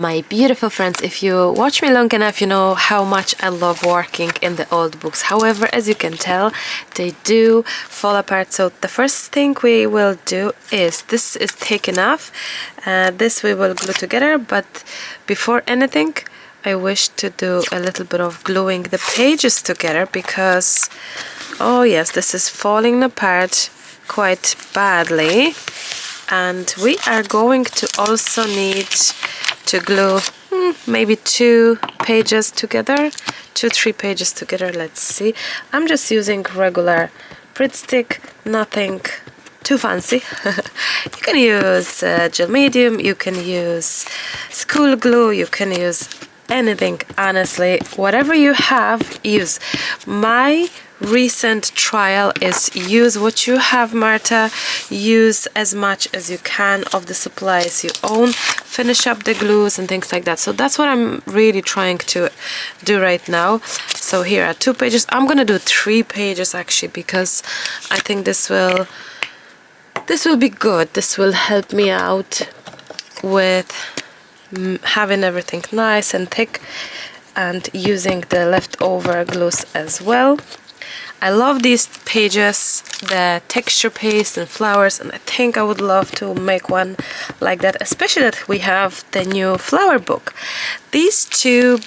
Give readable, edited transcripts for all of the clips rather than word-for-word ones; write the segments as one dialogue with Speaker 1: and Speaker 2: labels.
Speaker 1: My beautiful friends, if you watch me long enough, you know how much I love working in the old books. However, as you can tell, they do fall apart. So the first thing we will do is, this is thick enough. This we will glue together, but before anything, I wish to do a little bit of gluing the pages together because, oh yes, this is falling apart quite badly. And we are going to also need to glue maybe 2 pages together, 2-3 pages together. Let's see. I'm just using regular Pritt stick, nothing too fancy. You can use gel medium, you can use school glue, you can use anything, honestly. Whatever you have, use. My recent trial is use what you have, Marta. Use as much as you can of the supplies you own. Finish up the glues and things like that. So that's what I'm really trying to do right now. So here are 2 pages. I'm gonna do 3 pages actually, because I think this will be good. This will help me out with having everything nice and thick and using the leftover glues as well. I love these pages, the texture paste and flowers, and I think I would love to make one like that, especially that we have the new flower book. These 2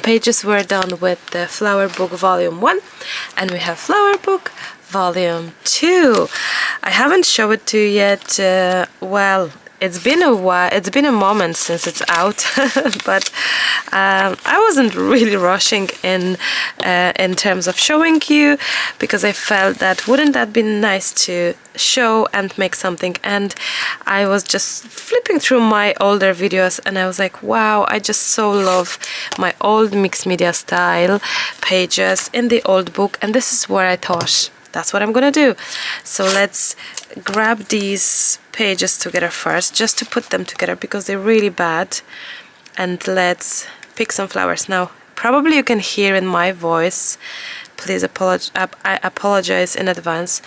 Speaker 1: pages were done with the flower book volume 1, and we have flower book volume 2. I haven't shown it to you yet. Well, it's been a while, it's been a moment since it's out, but I wasn't really rushing in terms of showing you, because I felt that wouldn't that be nice to show and make something. And I was just flipping through my older videos and I was like, wow, I just so love my old mixed media style pages in the old book, and this is where I thought that's what I'm gonna do. So let's grab these pages together first, just to put them together because they're really bad. And let's pick some flowers. Now, probably you can hear in my voice, please I apologize in advance,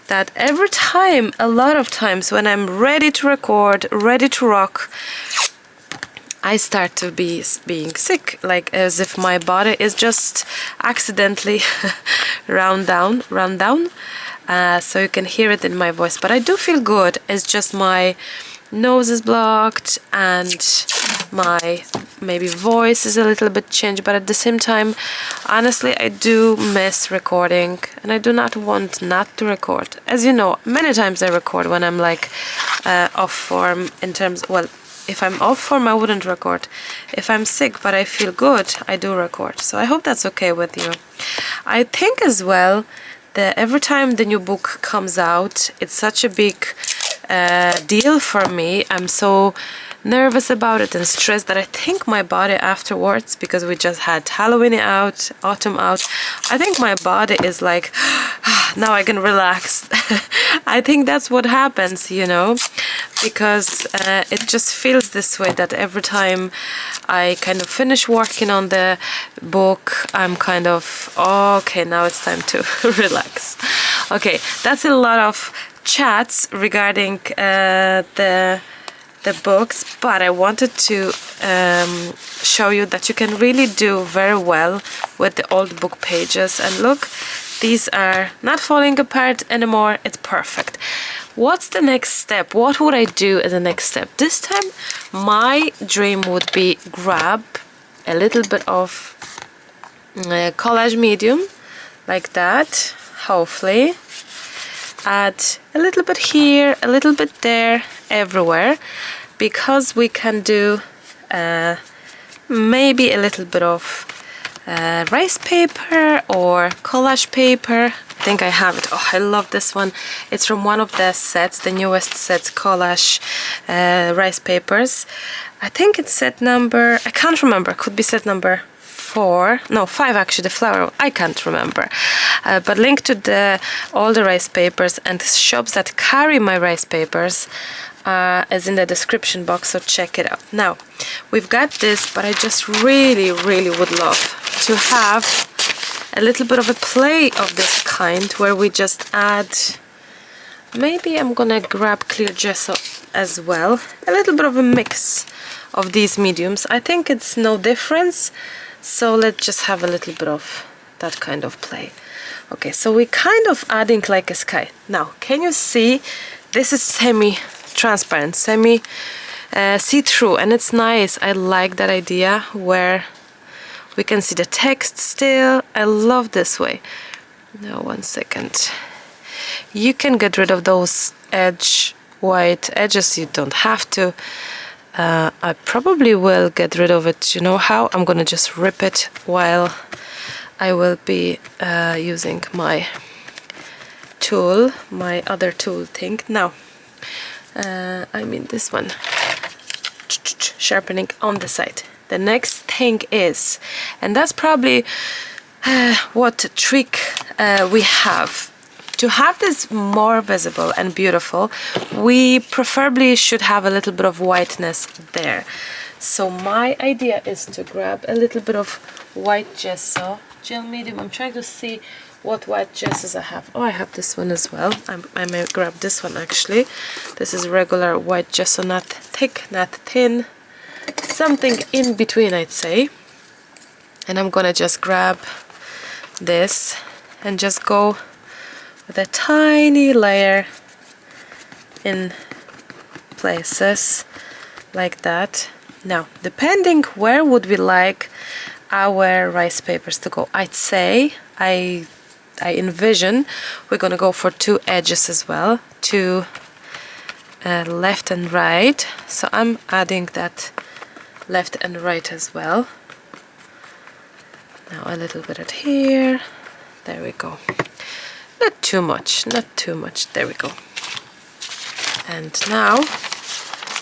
Speaker 1: that every time, a lot of times when I'm ready to record, ready to rock, I start to being sick, like as if my body is just accidentally run down. So you can hear it in my voice, but I do feel good. It's just my nose is blocked and my maybe voice is a little bit changed, but at the same time, honestly, I do miss recording and I do not want not to record. As you know, many times I record when I'm like off form in terms, well, if I'm off form, I wouldn't record. If I'm sick but I feel good, I do record. So I hope that's okay with you. I think as well that every time the new book comes out, it's such a big deal for me. I'm so nervous about it and stressed that I think my body afterwards, because we just had Halloween out, autumn out, I think my body is like, now I can relax. I think that's what happens, you know, because it just feels this way, that every time I kind of finish working on the book, I'm kind of, oh, okay, now it's time to relax. Okay, that's a lot of chats regarding the books, but I wanted to show you that you can really do very well with the old book pages. And look, these are not falling apart anymore. It's perfect. What's the next step? What would I do as a next step? This time my dream would be grab a little bit of collage medium like that, hopefully add a little bit here, a little bit there, everywhere, because we can do maybe a little bit of rice paper or collage paper. I think I have it. Oh, I love this one. It's from one of the sets, the newest sets, collage rice papers. I think it's set number, I can't remember, could be set number 4, no 5 actually, the flower, I can't remember, but link to all the rice papers and shops that carry my rice papers is in the description box, so check it out. Now we've got this, but I just really would love to have a little bit of a play of this kind where we just add maybe I'm gonna grab clear gesso as well. A little bit of a mix of these mediums. I think it's no difference, so let's just have a little bit of that kind of play. Okay, so we're kind of adding like a sky. Now, can you see this is semi-transparent, see-through, and it's nice. I like that idea where we can see the text still. I love this way. Now, 1 second. You can get rid of those white edges. You don't have to. I probably will get rid of it. You know how? I'm gonna just rip it while I will be using my tool, my other tool thing. Now, I mean this one, sharpening on the side. The next thing is, and that's probably what trick we have. To have this more visible and beautiful, we preferably should have a little bit of whiteness there. So my idea is to grab a little bit of white gesso, gel medium. I'm trying to see what white gessos I have. Oh, I have this one as well. I may grab this one actually. This is regular white gesso, not thick, not thin. Something in between, I'd say. And I'm gonna just grab this and just go with a tiny layer in places like that. Now, depending where would we like our rice papers to go, I'd say I envision we're gonna go for 2 edges as well, 2 left and right. So I'm adding that left and right as well. Now a little bit at here. There we go. Not too much, not too much. There we go. And now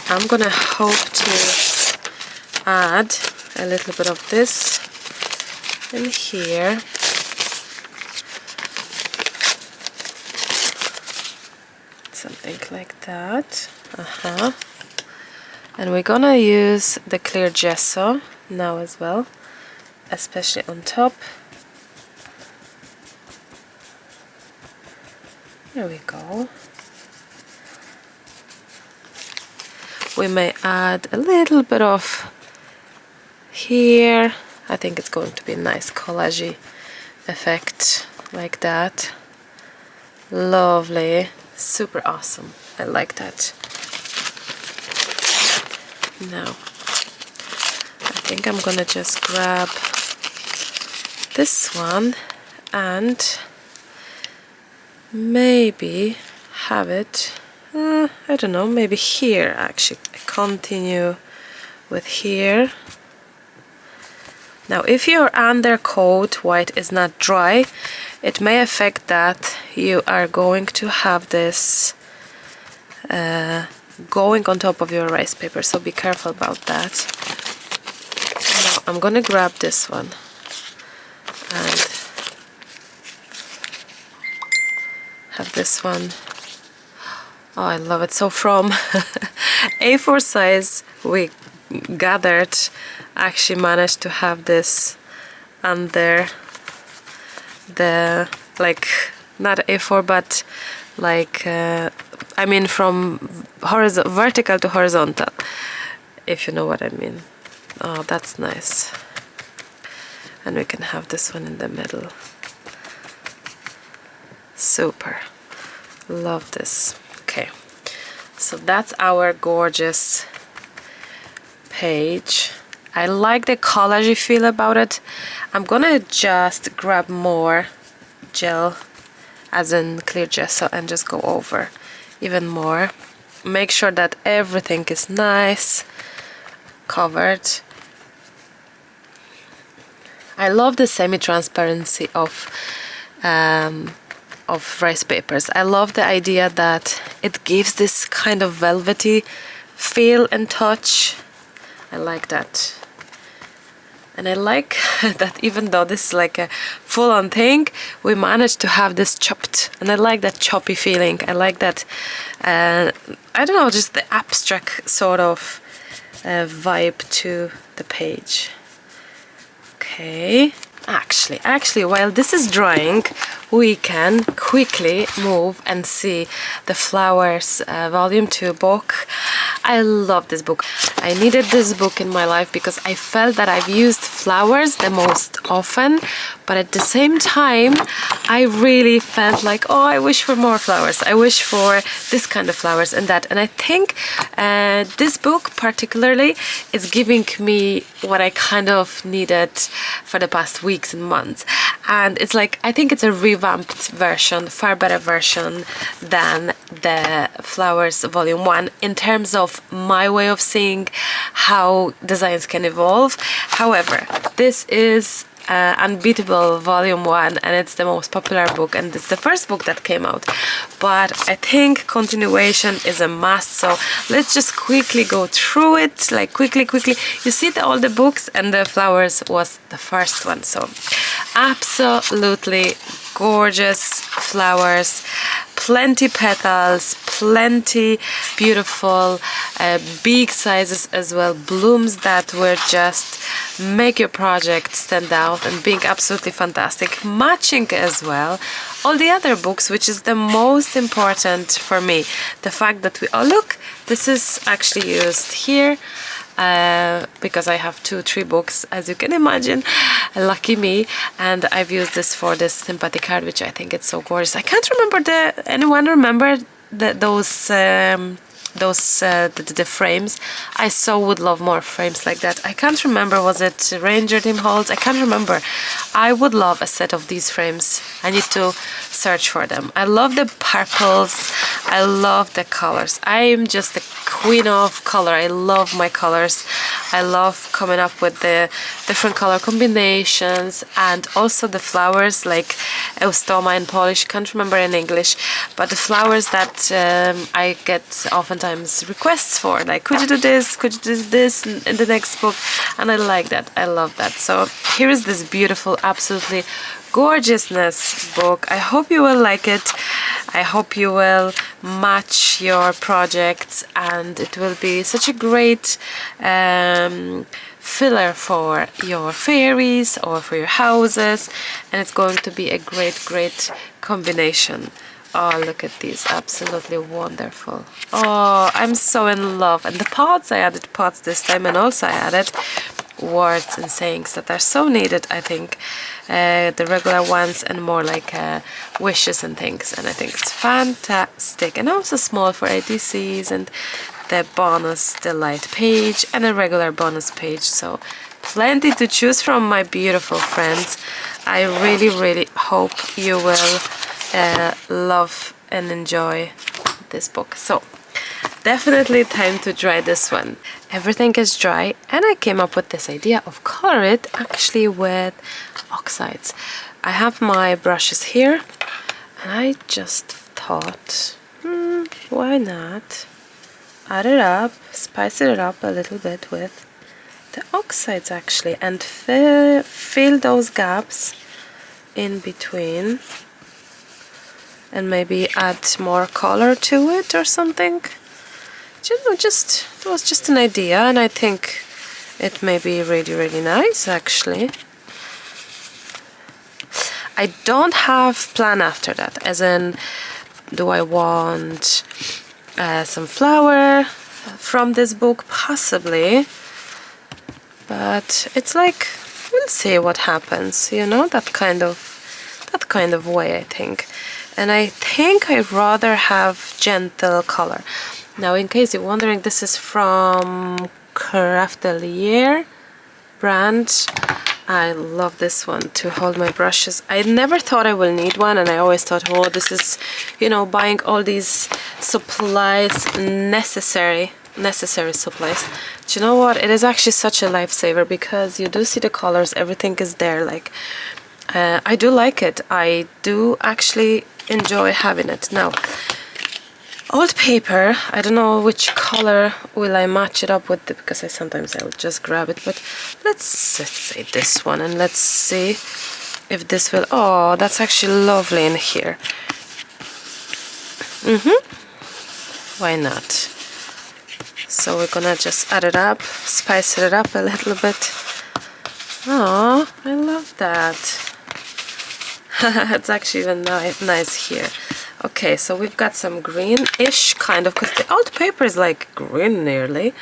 Speaker 1: I'm gonna hope to add a little bit of this in here. Something like that. And we're gonna use the clear gesso now as well, especially on top. There we go. We may add a little bit of here. I think it's going to be a nice collage effect like that. Lovely, super awesome. I like that. Now, I think I'm gonna just grab this one and maybe have it, I don't know, maybe here actually. Continue with here. Now, if your undercoat white is not dry, it may affect that you are going to have this going on top of your rice paper, so be careful about that. Now I'm gonna grab this one and have this one. Oh, I love it. So from A4 size we gathered, actually managed to have this under the, like, not A4 but like I mean from vertical to horizontal, if you know what I mean. Oh, that's nice. And we can have this one in the middle. Super. Love this. Okay, so that's our gorgeous page. I like the collage feel about it. I'm gonna just grab more gel, as in clear gesso, and just go over even more. Make sure that everything is nice covered. I love the semi-transparency of rice papers. I love the idea that it gives this kind of velvety feel and touch. I like that. And I like that even though this is like a full-on thing, we managed to have this chopped. And I like that choppy feeling. I like that, I don't know, just the abstract sort of vibe to the page. Okay. Actually, while this is drying, we can quickly move and see the Flowers Volume 2 book. I love this book. I needed this book in my life because I felt that I've used flowers the most often, but at the same time I really felt like, oh, I wish for more flowers. I wish for this kind of flowers and that. And I think this book particularly is giving me what I kind of needed for the past weeks and months. And it's like, I think it's a revamped version, far better version than the Flowers Volume 1 in terms of my way of seeing how designs can evolve. However, this is Unbeatable Volume 1, and it's the most popular book, and it's the first book that came out, but I think continuation is a must. So let's just quickly go through it, like quickly. You see all the books, and the Flowers was the first one. So absolutely gorgeous flowers, plenty petals, plenty beautiful big sizes as well, blooms that were just make your project stand out and being absolutely fantastic, matching as well all the other books, which is the most important for me. The fact that we, oh look, this is actually used here because I have 2-3 books, as you can imagine, lucky me, and I've used this for this sympathy card, which I think it's so gorgeous. I can't remember anyone remember those the frames. I so would love more frames like that. I can't remember, was it Ranger Team Holtz? I can't remember. I would love a set of these frames. I need to search for them. I love the purples. I love the colors. I am just the queen of color. I love my colors. I love coming up with the different color combinations, and also the flowers like Eustoma in Polish, can't remember in English, but the flowers that I get oftentimes requests for, like, could you do this, could you do this in the next book, and I like that. I love that. So here is this beautiful, absolutely gorgeousness book. I hope you will like it. I hope you will match your projects, and it will be such a great filler for your fairies or for your houses, and it's going to be a great combination. Oh, look at these, absolutely wonderful. Oh, I'm so in love. And the pots, I added pots this time, and also I added words and sayings that are so needed, I think, the regular ones, and more like wishes and things, and I think it's fantastic. And also small for ATCs, and the bonus delight page and a regular bonus page, so plenty to choose from, my beautiful friends. I really hope you will love and enjoy this book. So definitely time to dry this one. Everything is dry, and I came up with this idea of color it actually with oxides. I have my brushes here, and I just thought, why not add it up, spice it up a little bit with the oxides actually, and fill those gaps in between, and maybe add more color to it or something. You know, just it was just an idea, and I think it may be really nice actually. I don't have plan after that, as in, do I want some flower from this book? Possibly, but it's like, we'll see what happens, you know, that kind of way, I think. And I think I'd rather have gentle color. Now, in case you're wondering, this is from Craftelier brand. I love this one to hold my brushes. I never thought I will need one, and I always thought, oh, this is, you know, buying all these supplies, necessary supplies. But you know what? It is actually such a lifesaver, because you do see the colors, everything is there. Like, I do like it. I do actually enjoy having it. Now, old paper, I don't know which color will I match it up with, because sometimes I would just grab it, but let's say this one, and let's see if this will, oh, that's actually lovely in here. Why not? So we're gonna just add it up, spice it up a little bit. Oh, I love that. It's actually even nice here. Okay, so we've got some greenish kind of, because the old paper is like green nearly.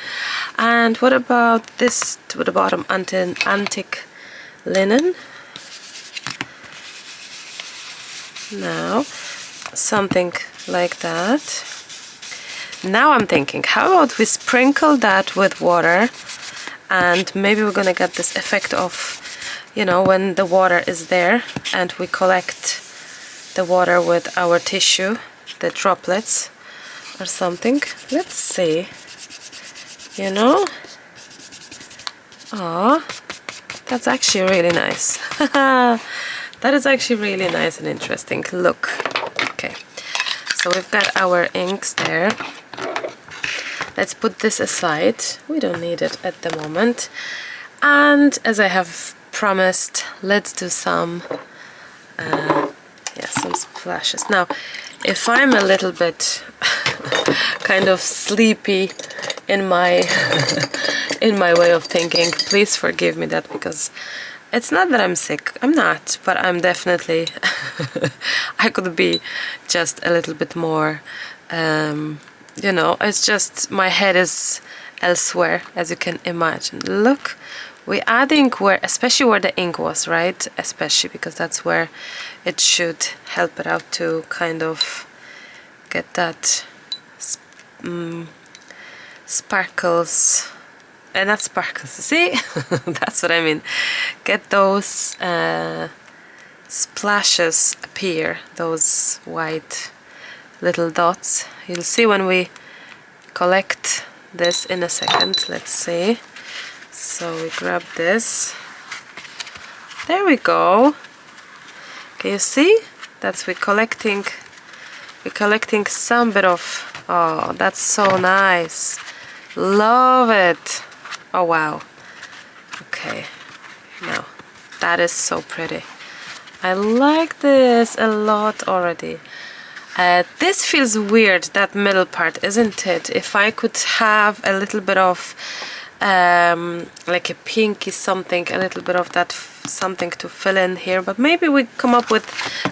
Speaker 1: And what about this to the bottom, antique linen? Now, something like that. Now I'm thinking, how about we sprinkle that with water, and maybe we're gonna get this effect of, you know, when the water is there and we collect the water with our tissue, the droplets or something. Let's see, you know. Oh, that's actually really nice. That is actually really nice and interesting. Look. Okay, so we've got our inks there. Let's put this aside. We don't need it at the moment. And as I have promised, let's do some some splashes. Now, if I'm a little bit kind of sleepy in my in my way of thinking, please forgive me that, because it's not that I'm sick, I'm not, but I'm definitely I could be just a little bit more you know, it's just my head is elsewhere, as you can imagine. Look, we're adding where, especially where the ink was, right? Especially because that's where it should help it out to kind of get that sparkles, and not sparkles, see? That's what I mean. Get those splashes appear, those white little dots. You'll see when we collect this in a second. Let's see. So we grab this. There we go. Can you see? That's we're collecting some bit of, oh, that's so nice. Love it. Oh wow. Okay. Now that is so pretty. I like this a lot already. This feels weird, that middle part, isn't it? If I could have a little bit of like a pinky something, a little bit of that something to fill in here, but maybe we come up with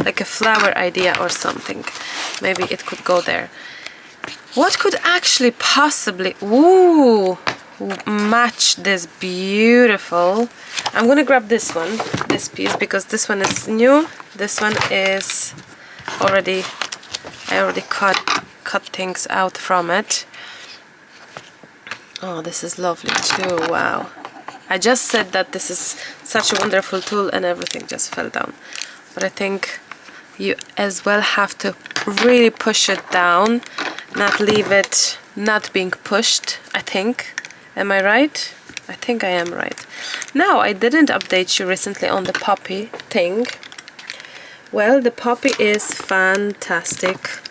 Speaker 1: like a flower idea or something. Maybe it could go there. What could actually possibly match this beautiful? I'm gonna grab this one, this piece, because this one is new. This one is already, I already cut things out from it. Oh, this is lovely too. Wow. I just said that this is such a wonderful tool and everything just fell down. But I think you as well have to really push it down, not leave it not being pushed, I think. Am I right? I think I am right. Now, I didn't update you recently on the poppy thing. Well, the poppy is fantastic.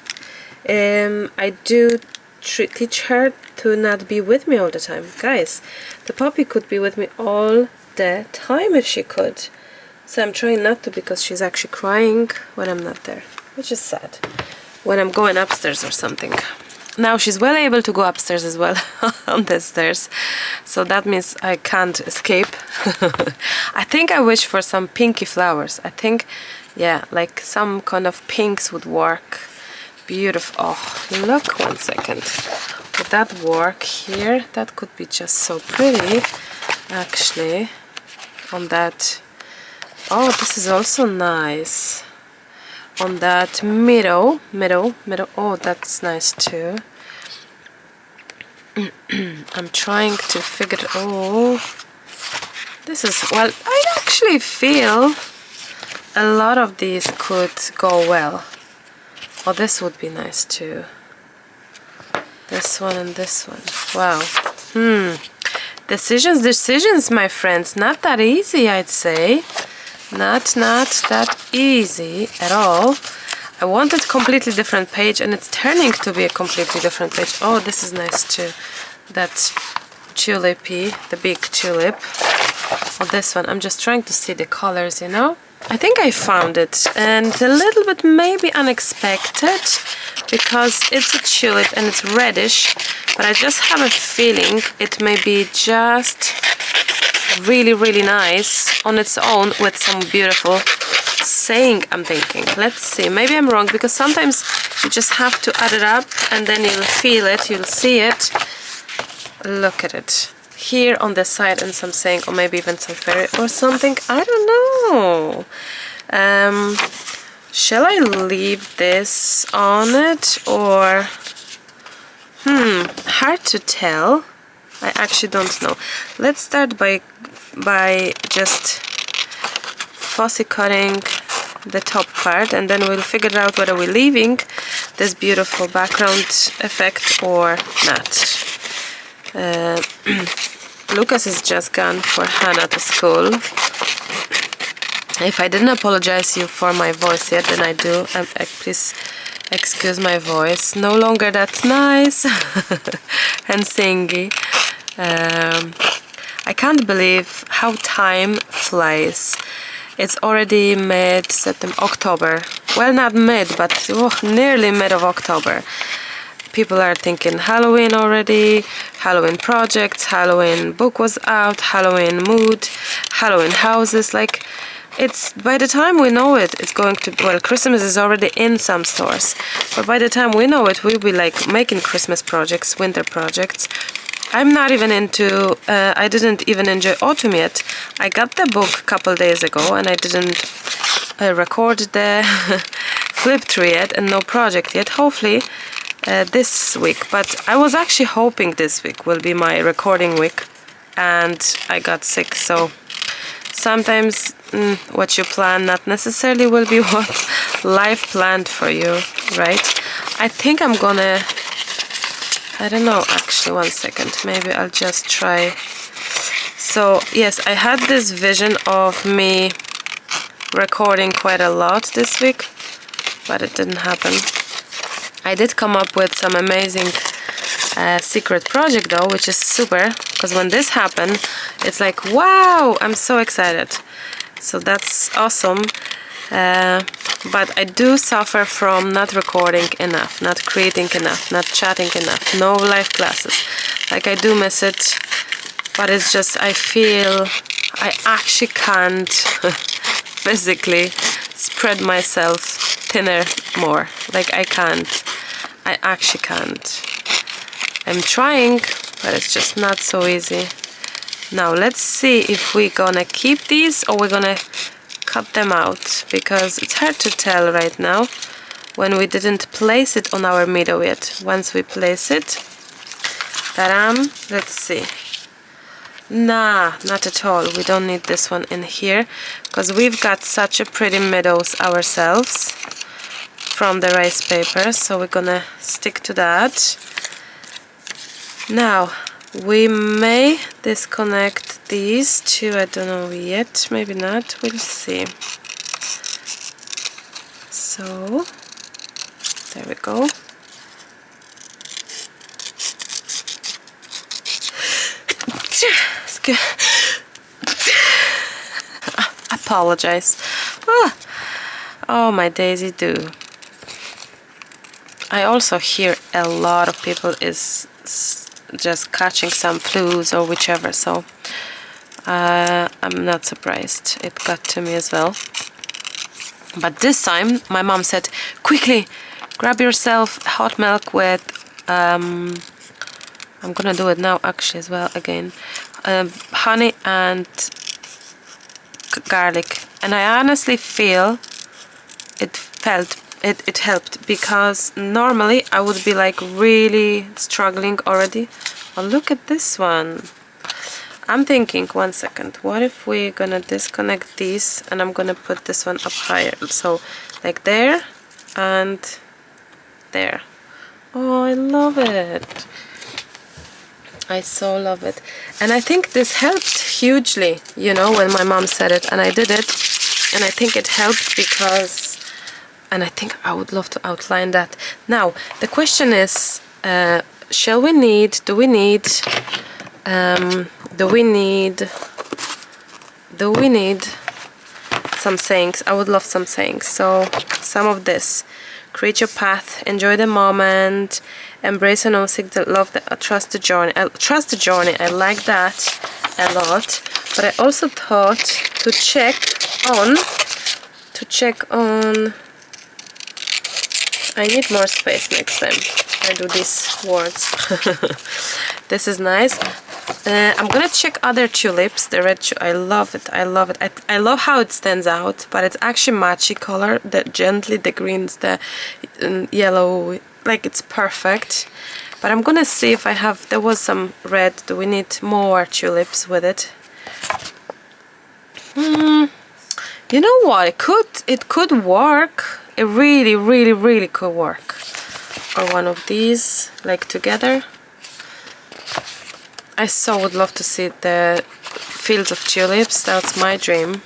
Speaker 1: I do teach her to not be with me all the time. Guys, the poppy could be with me all the time if she could. So I'm trying not to, because she's actually crying when I'm not there, which is sad. When I'm going upstairs or something. Now she's well able to go upstairs as well on the stairs, so that means I can't escape. I think I wish for some pinky flowers. I think, yeah, like some kind of pinks would work. Beautiful. Oh, look, 1 second. Would that work here? That could be just so pretty, actually, on that. Oh, this is also nice. On that middle. Oh, that's nice too. I'm trying to figure. Oh, this is, well, I actually feel a lot of these could go well. Oh, this would be nice too. This one and this one. Wow. Decisions, my friends. Not that easy, I'd say. Not that easy at all. I wanted a completely different page, and it's turning to be a completely different page. Oh, this is nice too. That tulipy, the big tulip. Oh, this one. I'm just trying to see the colors, you know. I think I found it, and a little bit maybe unexpected, because it's a tulip and it's reddish, but I just have a feeling it may be just really nice on its own with some beautiful saying, I'm thinking. Let's see, maybe I'm wrong, because sometimes you just have to add it up and then you'll feel it, you'll see it. Look at it. Here on the side and some saying, or maybe even some fairy or something. I don't know. Shall I leave this on it or... hard to tell. I actually don't know. Let's start by just fussy cutting the top part, and then we'll figure out whether we're leaving this beautiful background effect or not. Lucas is just gone for Hannah to school. If I didn't apologize you for my voice yet, then I do. Please excuse my voice. No longer that nice and singy. I can't believe how time flies. It's already mid-September, October. Well, not mid, but nearly mid of October. People are thinking Halloween already, Halloween projects, Halloween book was out, Halloween mood, Halloween houses. Like, it's, by the time we know it, it's going to, well, Christmas is already in some stores, but by the time we know it, we'll be like making Christmas projects, winter projects. I'm not even into, I didn't even enjoy autumn yet. I got the book a couple days ago and I didn't record the flip through yet, and no project yet. Hopefully this week, but I was actually hoping this week will be my recording week, and I got sick, so sometimes what you plan not necessarily will be what life planned for you, right? I think I'm gonna, I don't know, actually, one second, maybe I'll just try. So yes, I had this vision of me recording quite a lot this week, but it didn't happen. I did come up with some amazing secret project though, which is super, because when this happened, it's like, wow, I'm so excited. So that's awesome. But I do suffer from not recording enough, not creating enough, not chatting enough, no live classes. Like, I do miss it, but it's just, I feel I actually can't physically spread myself thinner more. Like, I can't. I actually can't. I'm trying, but it's just not so easy. Now let's see if we're gonna keep these or we're gonna cut them out, because it's hard to tell right now when we didn't place it on our meadow yet. Once we place it, ta-dam, let's see. Nah, not at all. We don't need this one in here, because we've got such a pretty meadows ourselves from the rice paper, so we're gonna stick to that. Now we may disconnect these two, I don't know yet, maybe not, we'll see. So there we go. Apologize. Oh my daisy do. I also hear a lot of people is just catching some flus or whichever, so I'm not surprised. It got to me as well. But this time my mom said, quickly grab yourself hot milk with I'm gonna do it now actually as well again, honey and garlic, and I honestly feel it helped, because normally I would be like really struggling already. Oh, look at this one. I'm thinking, one second, what if we're gonna disconnect these and I'm gonna put this one up higher, so like there and there. Oh, I love it. I so love it. And I think this helped hugely, you know, when my mom said it and I did it, and I think it helped because, and I think I would love to outline that. Now the question is, do we need some sayings? I would love some sayings. So some of this: create your path, enjoy the moment, embrace and love the trust the journey. Trust the journey. I like that a lot. But I also thought to check to check on... I need more space next time I do these words. This is nice. I'm gonna check other tulips. The red I love it. I love it. I love how it stands out, but it's actually matchy color. The gently, the greens, the yellow, like it's perfect. But I'm gonna see if I have... There was some red. Do we need more tulips with it? You know what? It could work. It really could work. Or one of these, like together. I so would love to see the fields of tulips. That's my dream.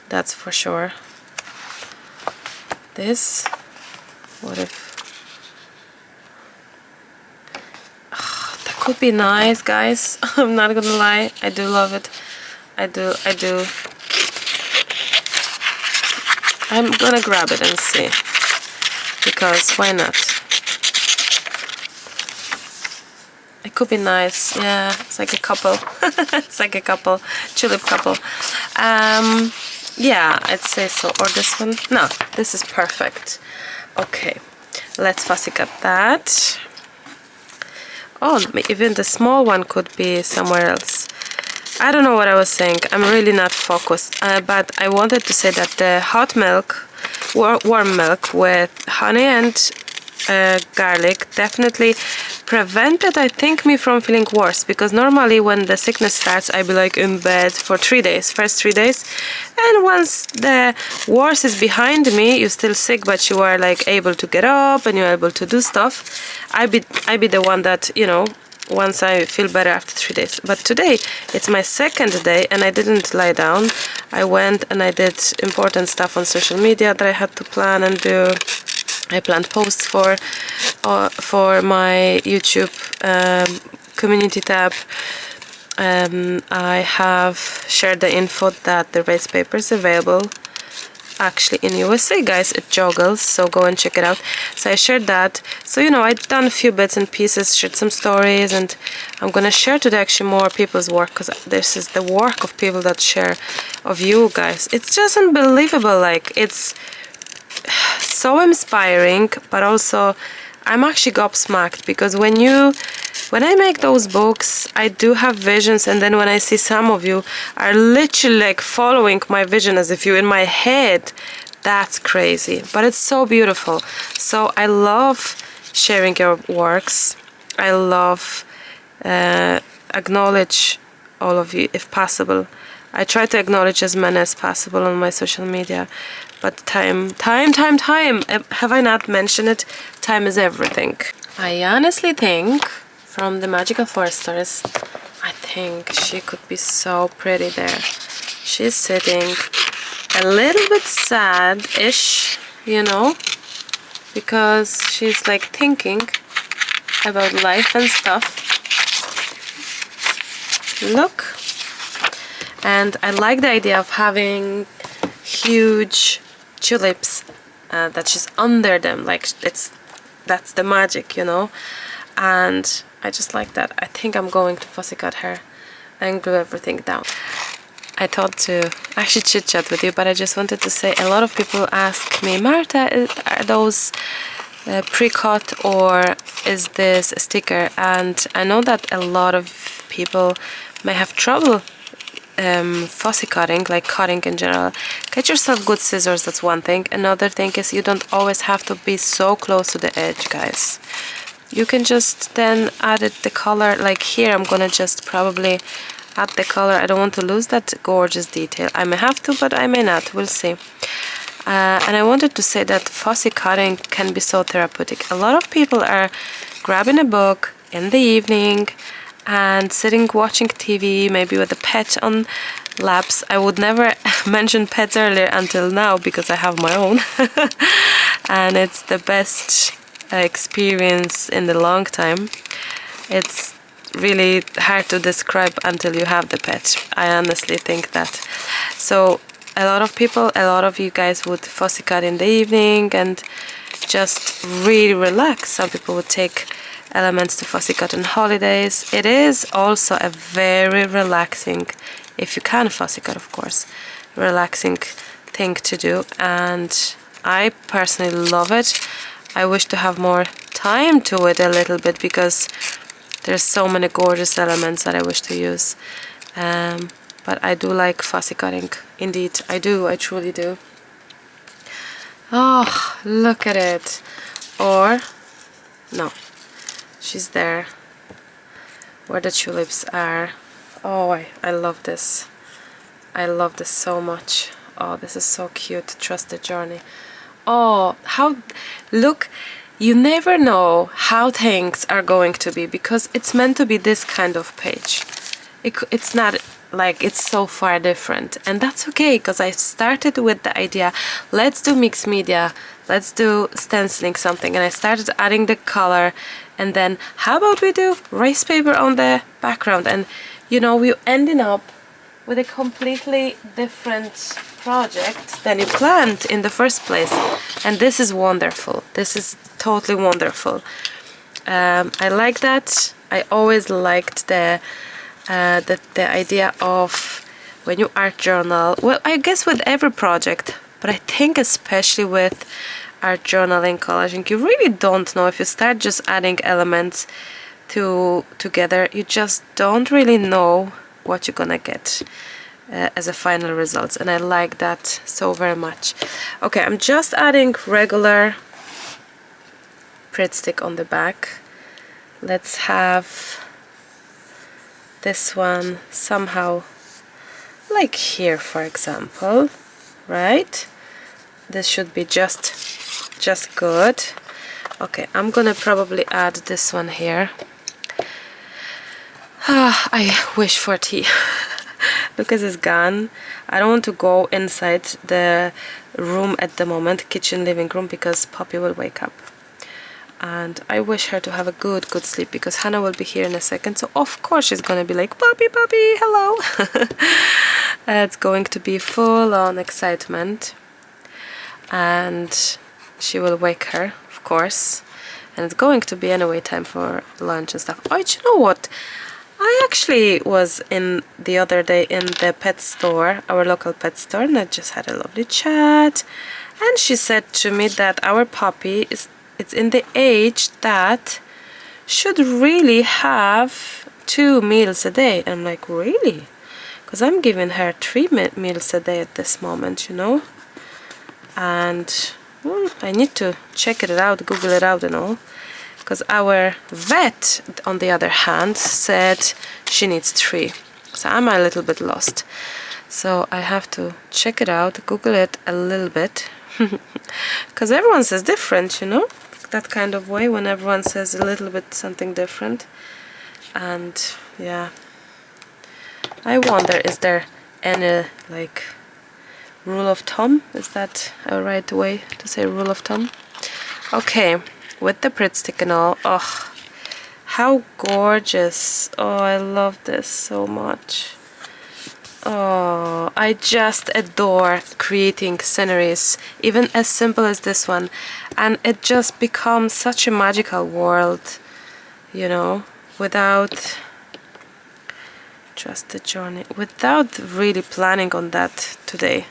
Speaker 1: That's for sure. This. What if... Oh, that could be nice, guys. I'm not gonna lie. I do love it. I do. I'm gonna grab it and see. Because why not? It could be nice. Yeah, it's like a couple. It's like a couple. Tulip couple. Yeah, I'd say so. Or this one. No, this is perfect. Okay, let's fussy cut that. Oh, even the small one could be somewhere else. I don't know what I was saying. I'm really not focused. But I wanted to say that the hot milk, warm milk with honey and garlic definitely prevented, I think, me from feeling worse, because normally when the sickness starts I'd be like in bed for 3 days, first 3 days, and once the worst is behind me, you're still sick but you are like able to get up and you're able to do stuff. I'd be the one that, you know, once I feel better after 3 days. But today it's my second day and I didn't lie down. I went and I did important stuff on social media that I had to plan and do. I planned posts for my YouTube community tab. I have shared the info that the race paper is available actually in USA, guys. It joggles, so go and check it out. So I shared that. So, you know, I've done a few bits and pieces, shared some stories, and I'm gonna share today actually more people's work, because this is the work of people that share of you guys. It's just unbelievable. Like, it's so inspiring, but also I'm actually gobsmacked, because when I make those books, I do have visions, and then when I see some of you are literally like following my vision as if you're in my head, that's crazy, but it's so beautiful. So I love sharing your works. I love acknowledge all of you if possible. I try to acknowledge as many as possible on my social media, but time. Have I not mentioned it? Time is everything. I honestly think, from the Magical Foresters, I think she could be so pretty there. She's sitting a little bit sad-ish, you know, because she's like thinking about life and stuff. Look. And I like the idea of having huge tulips that she's under them, like that's the magic, you know. And I just like that. I think I'm going to fussy cut her and glue everything down. I thought to actually chit chat with you, but I just wanted to say, a lot of people ask me, Marta, are those pre-cut or is this a sticker? And I know that a lot of people may have trouble fussy cutting, like cutting in general. Get yourself good scissors, that's one thing. Another thing is you don't always have to be so close to the edge, guys. You can just then add the color, like here I'm gonna just probably add the color. I don't want to lose that gorgeous detail. I may have to, but I may not, we'll see. And I wanted to say that fussy cutting can be so therapeutic. A lot of people are grabbing a book in the evening and sitting watching TV, maybe with a pet on laps. I would never mention pets earlier until now because I have my own. And it's the best experience in the long time. It's really hard to describe until you have the pet. I honestly think that. So a lot of people, a lot of you guys would fussy cut in the evening and just really relax. Some people would take elements to fussy cut on holidays. It is also a very relaxing, if you can fussy cut, of course, relaxing thing to do, and I personally love it. I wish to have more time to it a little bit, because there's so many gorgeous elements that I wish to use. But I do like fussy cutting. Indeed, I do. I truly do. Oh, look at it. Or, no, she's there where the tulips are. Oh, I love this. I love this so much. Oh, this is so cute. Trust the journey. Oh, how, look, you never know how things are going to be, because it's meant to be this kind of page. It's not like it's so far different, and that's okay, because I started with the idea, let's do mixed media, let's do stenciling something, and I started adding the color, and then how about we do rice paper on the background, and you know, we're ending up with a completely different project than you planned in the first place. And this is wonderful. This is totally wonderful. I like that. I always liked the idea of when you art journal, well, I guess with every project, but I think especially with art journaling, collaging, you really don't know, if you start just adding elements together, you just don't really know what you're gonna get as a final result, and I like that so very much. Okay, I'm just adding regular Pritt stick on the back. Let's have this one somehow like here, for example, right? This should be just good. Okay, I'm gonna probably add this one here. I wish for tea. Lucas is gone. I don't want to go inside the room at the moment, kitchen, living room, because Poppy will wake up. And I wish her to have a good sleep, because Hannah will be here in a second. So of course she's gonna be like, Poppy, Poppy, hello. It's going to be full on excitement. And she will wake her, of course. And it's going to be anyway time for lunch and stuff. Oh, do you know what? I actually was in the other day in the pet store, our local pet store, and I just had a lovely chat. And she said to me that our puppy it's in the age that should really have 2 meals a day. And I'm like, really? Because I'm giving her 3 meals a day at this moment, you know. And I need to check it out, Google it out and all. Because our vet, on the other hand, said she needs 3. So I'm a little bit lost. So I have to check it out, Google it a little bit. Because everyone says different, you know? That kind of way, when everyone says a little bit something different. And yeah. I wonder, is there any, like, rule of thumb? Is that a right way to say rule of thumb? Okay. With the Pritt stick and all. Oh, how gorgeous. Oh, I love this so much. Oh, I just adore creating sceneries, even as simple as this one. And it just becomes such a magical world, you know, without just the journey, without really planning on that today.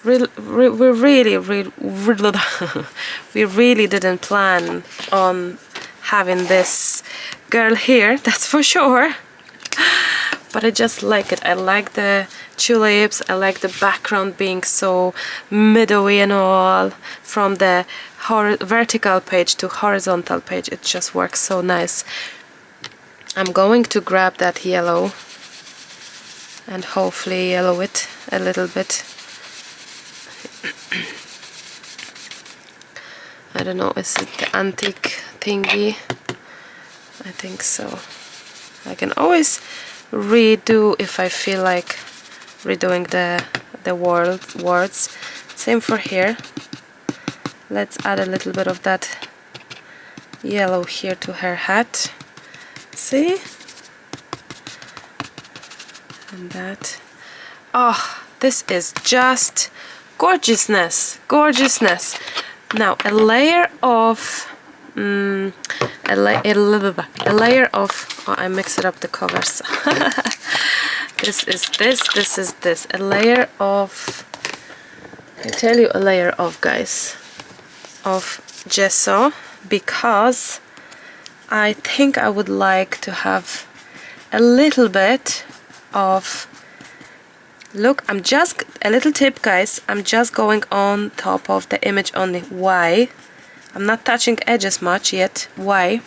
Speaker 1: We really didn't plan on having this girl here, that's for sure. But I just like it. I like the tulips, I like the background being so meadowy and all. From the vertical page to horizontal page, it just works so nice. I'm going to grab that yellow and hopefully yellow it a little bit. I don't know, is it the antique thingy? I think so. I can always redo if I feel like redoing the words. Same for here. Let's add a little bit of that yellow here to her hat. See? And that. Oh, this is just gorgeousness, gorgeousness. Now a layer of a layer of, oh, I mixed up the covers. This is this, this is this. A layer of I tell you a layer of, guys, of gesso, because I think I would like to have a little bit of, look, I'm just, a little tip, guys, I'm just going on top of the image only. Why? I'm not touching edges much yet. Why?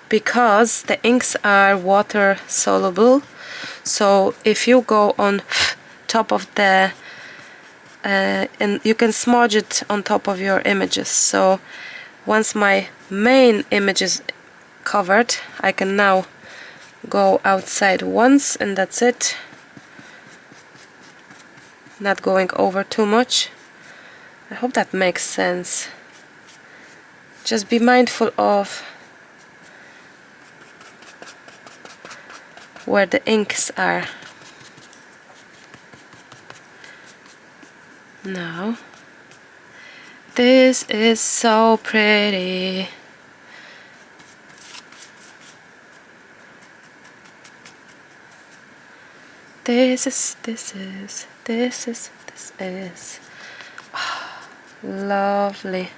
Speaker 1: Because the inks are water soluble, so if you go on top of the and you can smudge it on top of your images. So once my main image is covered, I can now go outside once and that's it, not going over too much. I hope that makes sense. Just be mindful of where the inks are. Now, this is so pretty. This is oh, lovely.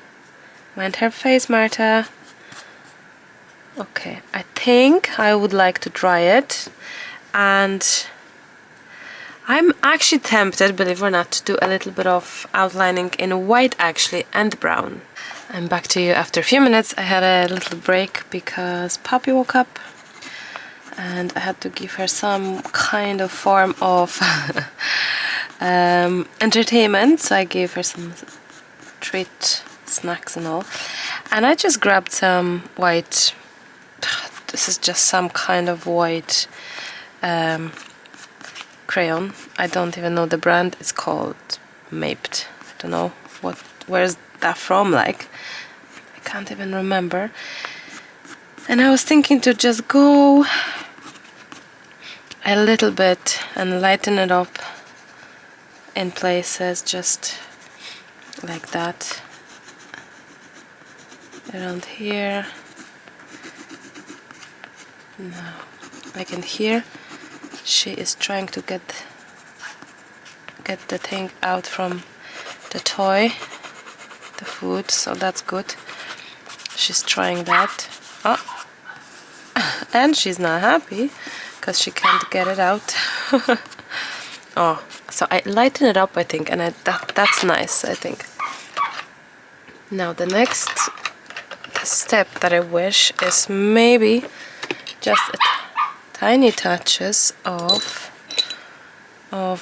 Speaker 1: Mind her face, Marta. Okay, I think I would like to dry it, and I'm actually tempted, believe it or not, to do a little bit of outlining in white actually, and brown. I'm back to you after a few minutes. I had a little break because Poppy woke up and I had to give her some kind of form of entertainment, so I gave her some treat, snacks and all. And I just grabbed some white, this is just some kind of white crayon. I don't even know the brand. It's called Maped. I don't know where's that from, like I can't even remember. And I was thinking to just go a little bit and lighten it up in places, just like that, around here. Now, like in here, she is trying to get the thing out from the toy, the food, so that's good. She's trying that. Oh, and she's not happy because she can't get it out. Oh, so I lighten it up, I think, and that's nice, I think. Now the next step that I wish is maybe just tiny touches of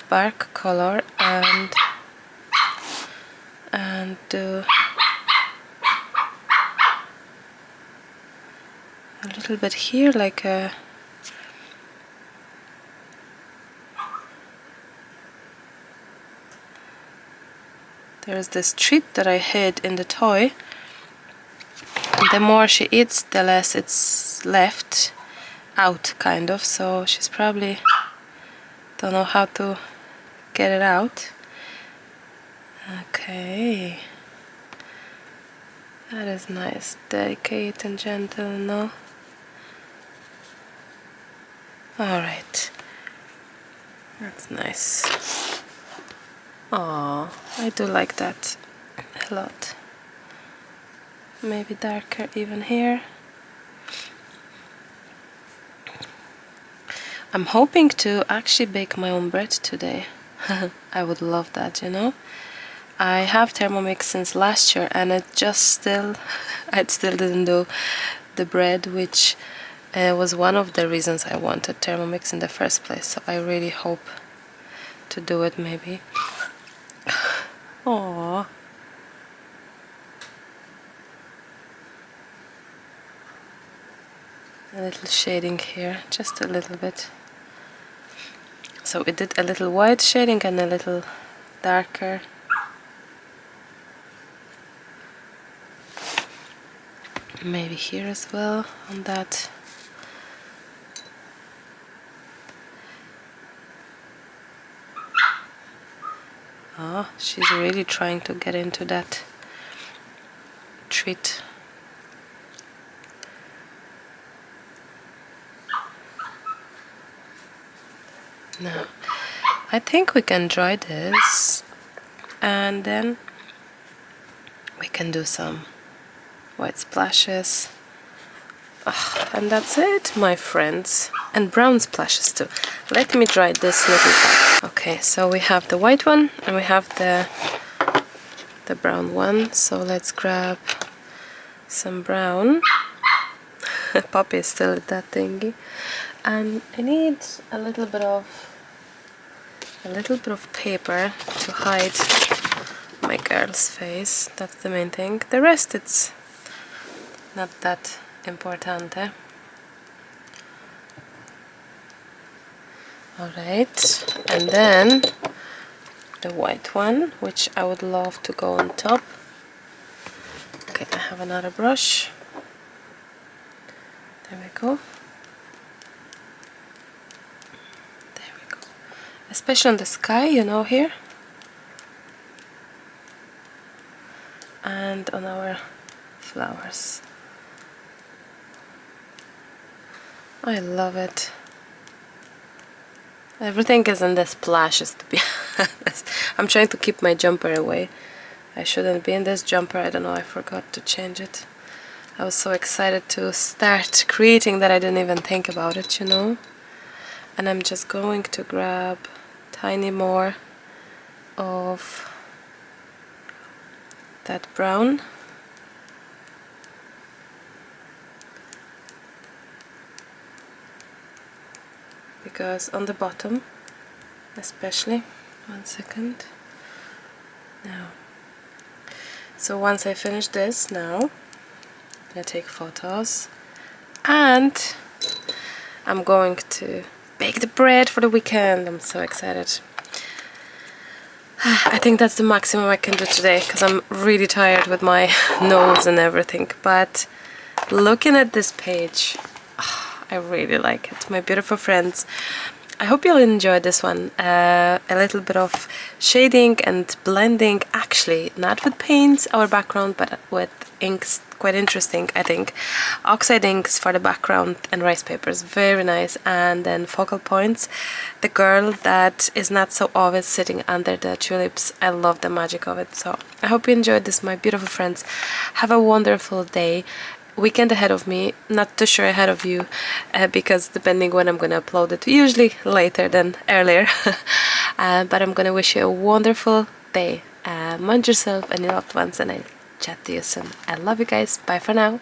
Speaker 1: bark color and do a little bit here, like a there's this treat that I hid in the toy, and the more she eats, the less it's left out, kind of, so she's probably don't know how to get it out. Okay, that is nice, delicate and gentle, no? Alright, that's nice. Oh, I do like that a lot. Maybe darker even here. I'm hoping to actually bake my own bread today. I would love that, you know. I have Thermomix since last year, and I still didn't do the bread, which was one of the reasons I wanted Thermomix in the first place. So I really hope to do it, maybe. Aww. A little shading here, just a little bit. So we did a little white shading and a little darker. Maybe here as well, on that. Oh, she's really trying to get into that treat. Now, I think we can dry this and then we can do some white splashes. And that's it, my friends. And brown splashes too. Let me dry this little part. Okay, so we have the white one and we have the brown one. So let's grab some brown. Poppy is still at that thingy. And I need a little bit of paper to hide my girl's face. That's the main thing. The rest, it's not that important. Alright, and then the white one, which I would love to go on top. Okay, I have another brush. There we go. There we go. Especially on the sky, you know, here. And on our flowers. I love it. Everything is in the splashes, to be honest. I'm trying to keep my jumper away. I shouldn't be in this jumper. I don't know, I forgot to change it. I was so excited to start creating that I didn't even think about it, you know. And I'm just going to grab tiny more of that brown. Because on the bottom, especially, 1 second, now, so once I finish this, now, I'm gonna take photos, and I'm going to bake the bread for the weekend. I'm so excited. I think that's the maximum I can do today, because I'm really tired with my nose and everything, but looking at this page, I really like it. My beautiful friends, I hope you'll enjoy this one. A little bit of shading and blending, actually not with paints, our background, but with inks. Quite interesting, I think. Oxide inks for the background and rice papers, very nice. And then focal points, the girl that is not so obvious sitting under the tulips. I love the magic of it. So I hope you enjoyed this, my beautiful friends. Have a wonderful day. Weekend ahead of me, not too sure ahead of you, because depending when I'm gonna upload it, usually later than earlier. But I'm gonna wish you a wonderful day. Mind yourself and your loved ones, and I'll chat to you soon. I love you guys. Bye for now.